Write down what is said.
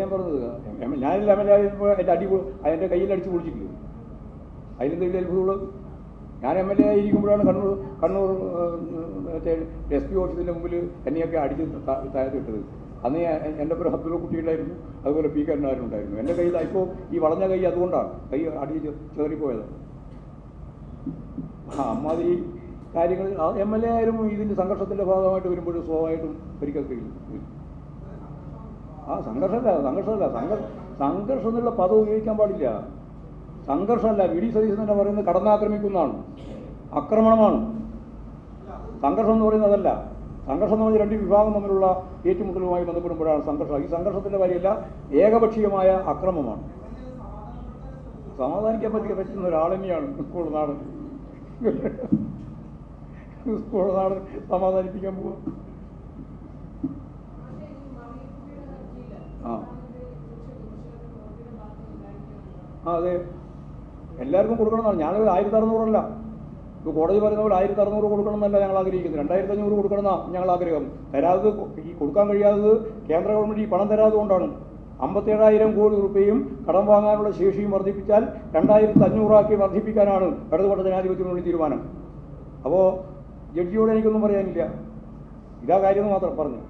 ഞാൻ പറഞ്ഞത്. ഞാനില്ല എം എൽ എ ആയപ്പോൾ എൻ്റെ കയ്യിലടിച്ച് പൊളിച്ചിട്ടില്ല. അതിലെന്തെങ്കിലും അത്ഭുതമുള്ളത്? ഞാൻ എം എൽ എ ആയിരിക്കുമ്പോഴാണ് കണ്ണൂർ മറ്റേ SP ഓഫീസിൻ്റെ മുമ്പിൽ എന്നെയൊക്കെ അടിച്ച് താഴത്ത് ഇട്ടത്. അന്ന് എൻ്റെ പേര് അബ്ദുള്ള കുട്ടിയുണ്ടായിരുന്നു, അതുപോലെ പി കരുണാകരനുണ്ടായിരുന്നു. എൻ്റെ കയ്യിൽ ഇപ്പോൾ ഈ വളഞ്ഞ കൈ അതുകൊണ്ടാണ് കൈ അടിച്ച് ചേറിപ്പോയത്. അമ്മാതിരി കാര്യങ്ങൾ എം എൽ എ ആയാലും ഇതിൻ്റെ സംഘർഷത്തിൻ്റെ ഭാഗമായിട്ട് വരുമ്പോഴും സ്വാഭാവികമായിട്ടും ഒരിക്കൽ കഴിയും. സംഘർഷം എന്നുള്ള പദം ഉപയോഗിക്കാൻ പാടില്ല. സംഘർഷമല്ല, VD സതീശൻ തന്നെ പറയുന്നത് കടന്നാക്രമിക്കുന്നതാണ്, ആക്രമണമാണ്. സംഘർഷം എന്ന് പറയുന്നത് അതല്ല. സംഘർഷം എന്ന് പറഞ്ഞാൽ രണ്ട് വിഭാഗം തമ്മിലുള്ള ഏറ്റുമുട്ടലുമായി ബന്ധപ്പെടുമ്പോഴാണ് സംഘർഷം. ഈ സംഘർഷത്തിൻ്റെ കാര്യമല്ല, ഏകപക്ഷീയമായ അക്രമമാണ്. സമാധാനിക്കാൻ പറ്റുന്ന ഒരാൾ തന്നെയാണ് ഇപ്പോൾ നാട് സമാധാനിപ്പിക്കാൻ പോവുക. അതെ, എല്ലാവർക്കും കൊടുക്കണമെന്നാണ്. ഞാനത് 1600 ഇപ്പോൾ കോടതി പറയുന്ന പോലെ 1600 കൊടുക്കണമെന്നല്ല ഞങ്ങൾ ആഗ്രഹിക്കുന്നത്, 2500 കൊടുക്കണമെന്നാണ് ഞങ്ങൾ ആഗ്രഹം. തരാതെ ഈ കൊടുക്കാൻ കഴിയാത്തത് കേന്ദ്ര ഗവൺമെൻറ് ഈ പണം തരാതെ കൊണ്ടാണ്. 57,000 കോടി രൂപയും കടം വാങ്ങാനുള്ള ശേഷിയും വർദ്ധിപ്പിച്ചാൽ 2500 വർദ്ധിപ്പിക്കാനാണ് ഇടതുപക്ഷ ജനാധിപത്യ മുന്നണി തീരുമാനം. അപ്പോൾ ജഡ്ജിയോട് എനിക്കൊന്നും പറയാനില്ല, ഇതാ കാര്യം മാത്രം പറഞ്ഞു.